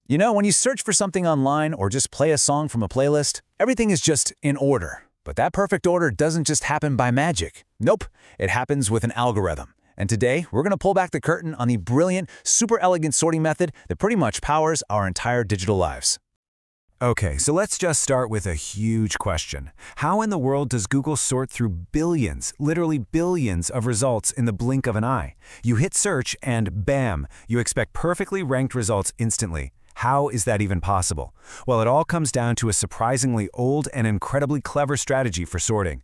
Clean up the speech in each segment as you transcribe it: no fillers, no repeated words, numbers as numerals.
You know, when you search for something online or just play a song from a playlist, everything is just in order. But that perfect order doesn't just happen by magic. Nope, it happens with an algorithm. And today, we're going to pull back the curtain on the brilliant, super elegant sorting method that pretty much powers our entire digital lives. Okay, so let's just start with a huge question. How in the world does Google sort through billions, literally billions of results in the blink of an eye? You hit search and bam, you expect perfectly ranked results instantly. How is that even possible? Well, it all comes down to a surprisingly old and incredibly clever strategy for sorting.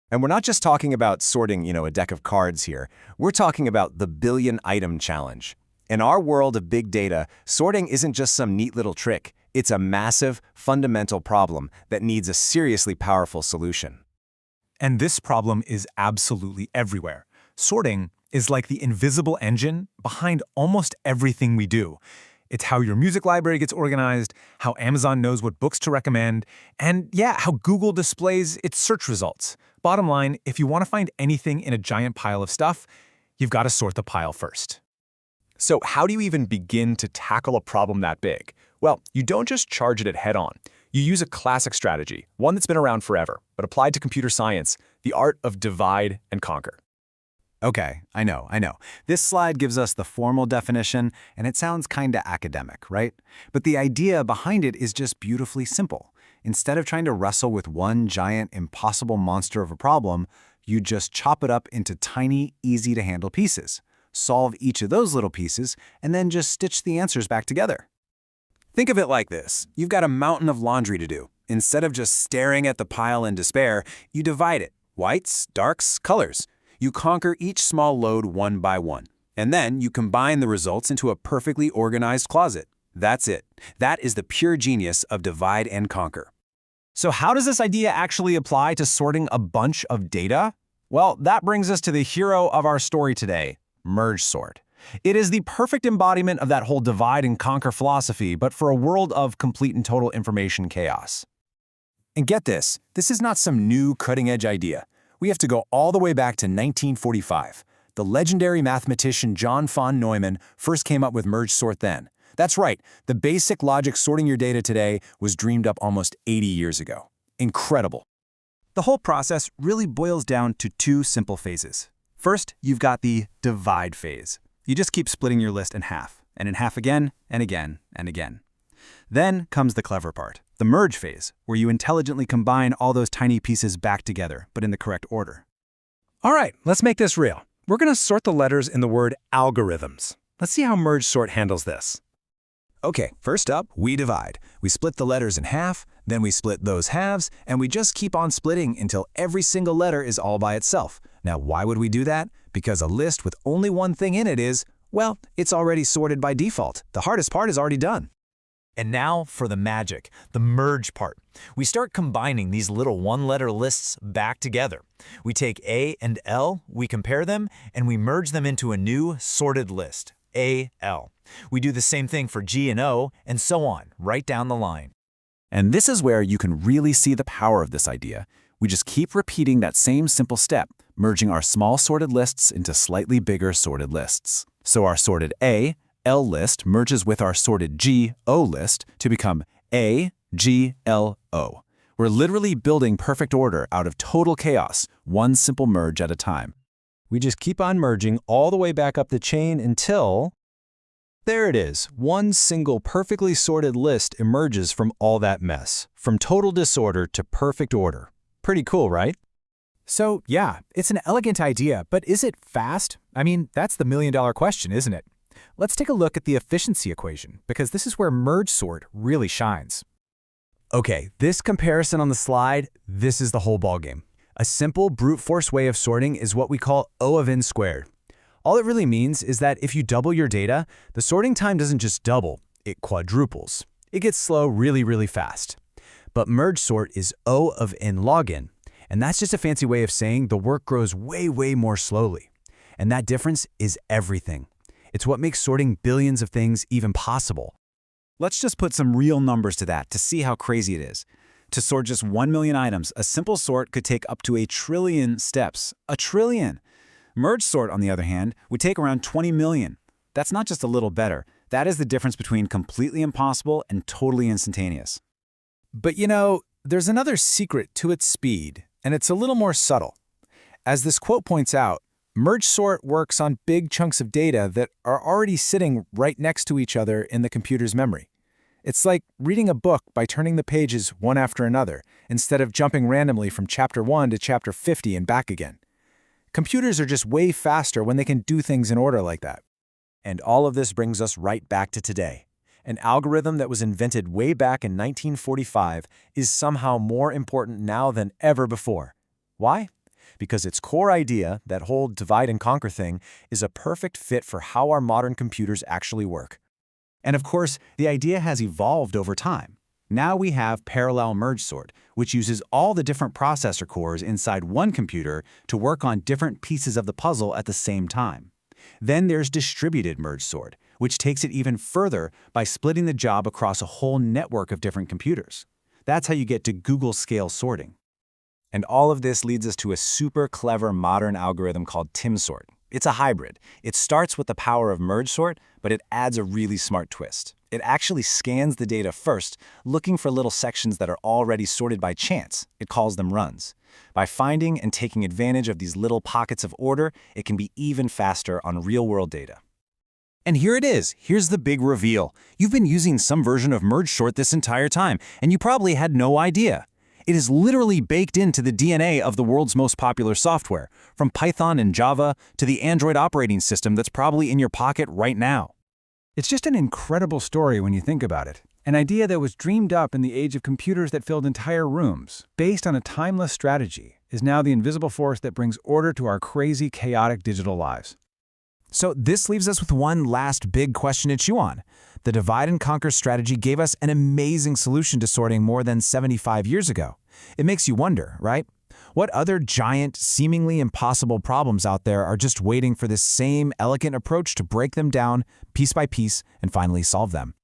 And we're not just talking about sorting, a deck of cards here. We're talking about the billion item challenge. In our world of big data, sorting isn't just some neat little trick. It's a massive, fundamental problem that needs a seriously powerful solution. And this problem is absolutely everywhere. Sorting is like the invisible engine behind almost everything we do. It's how your music library gets organized, how Amazon knows what books to recommend, and how Google displays its search results. Bottom line, if you want to find anything in a giant pile of stuff, you've got to sort the pile first. So how do you even begin to tackle a problem that big? Well, you don't just charge it head-on. You use a classic strategy, one that's been around forever, but applied to computer science, the art of divide and conquer. Okay, I know. This slide gives us the formal definition, and it sounds kinda academic, right? But the idea behind it is just beautifully simple. Instead of trying to wrestle with one giant, impossible monster of a problem, you just chop it up into tiny, easy-to-handle pieces. Solve each of those little pieces, and then just stitch the answers back together. Think of it like this. You've got a mountain of laundry to do. Instead of just staring at the pile in despair, you divide it. Whites, darks, colors. You conquer each small load one by one. And then you combine the results into a perfectly organized closet. That's it. That is the pure genius of divide and conquer. So how does this idea actually apply to sorting a bunch of data? Well, that brings us to the hero of our story today, Mergesort. It is the perfect embodiment of that whole divide and conquer philosophy, but for a world of complete and total information chaos. And get this is not some new cutting-edge idea. We have to go all the way back to 1945. The legendary mathematician John von Neumann first came up with Mergesort then. That's right, the basic logic sorting your data today was dreamed up almost 80 years ago. Incredible. The whole process really boils down to two simple phases. First, you've got the divide phase. You just keep splitting your list in half, and in half again, and again, and again. Then comes the clever part, the merge phase, where you intelligently combine all those tiny pieces back together, but in the correct order. All right, let's make this real. We're going to sort the letters in the word algorithms. Let's see how Mergesort handles this. Okay, first up, we divide. We split the letters in half, then we split those halves, and we just keep on splitting until every single letter is all by itself. Now, why would we do that? Because a list with only one thing in it is, well, it's already sorted by default. The hardest part is already done. And now for the magic, the merge part. We start combining these little one-letter lists back together. We take A and L, we compare them, and we merge them into a new sorted list, AL. We do the same thing for G and O, and so on, right down the line. And this is where you can really see the power of this idea. We just keep repeating that same simple step, merging our small sorted lists into slightly bigger sorted lists. So our sorted A, L list merges with our sorted G, O list to become A, G, L, O. We're literally building perfect order out of total chaos, one simple merge at a time. We just keep on merging all the way back up the chain until... there it is. One single perfectly sorted list emerges from all that mess, from total disorder to perfect order. Pretty cool, right? So, yeah, it's an elegant idea, but is it fast? I mean, that's the million-dollar question, isn't it? Let's take a look at the efficiency equation, because this is where Mergesort really shines. Okay, this comparison on the slide, this is the whole ballgame. A simple brute force way of sorting is what we call O of n squared. All it really means is that if you double your data, the sorting time doesn't just double, it quadruples. It gets slow really fast. But Mergesort is O of n log n, and that's just a fancy way of saying the work grows way more slowly. And that difference is everything. It's what makes sorting billions of things even possible. Let's just put some real numbers to that to see how crazy it is. To sort just 1 million items, a simple sort could take up to 1 trillion steps. 1 trillion! Mergesort, on the other hand, would take around 20 million. That's not just a little better. That is the difference between completely impossible and totally instantaneous. But there's another secret to its speed, and it's a little more subtle. As this quote points out, Mergesort works on big chunks of data that are already sitting right next to each other in the computer's memory. It's like reading a book by turning the pages one after another, instead of jumping randomly from chapter 1 to chapter 50 and back again. Computers are just way faster when they can do things in order like that. And all of this brings us right back to today. An algorithm that was invented way back in 1945 is somehow more important now than ever before. Why? Because its core idea, that whole divide and conquer thing, is a perfect fit for how our modern computers actually work. And of course, the idea has evolved over time. Now we have parallel Mergesort, which uses all the different processor cores inside one computer to work on different pieces of the puzzle at the same time. Then there's distributed Mergesort, which takes it even further by splitting the job across a whole network of different computers. That's how you get to Google-scale sorting. And all of this leads us to a super clever modern algorithm called timsort. It's a hybrid. It starts with the power of Mergesort, but it adds a really smart twist. It actually scans the data first, looking for little sections that are already sorted by chance. It calls them runs. By finding and taking advantage of these little pockets of order, it can be even faster on real-world data. And here it is. Here's the big reveal. You've been using some version of Mergesort this entire time, and you probably had no idea. It is literally baked into the DNA of the world's most popular software, from Python and Java to the Android operating system that's probably in your pocket right now. It's just an incredible story when you think about it. An idea that was dreamed up in the age of computers that filled entire rooms, based on a timeless strategy, is now the invisible force that brings order to our crazy, chaotic digital lives. So this leaves us with one last big question to chew on. The divide and conquer strategy gave us an amazing solution to sorting more than 75 years ago. It makes you wonder, right? What other giant, seemingly impossible problems out there are just waiting for this same elegant approach to break them down piece by piece and finally solve them?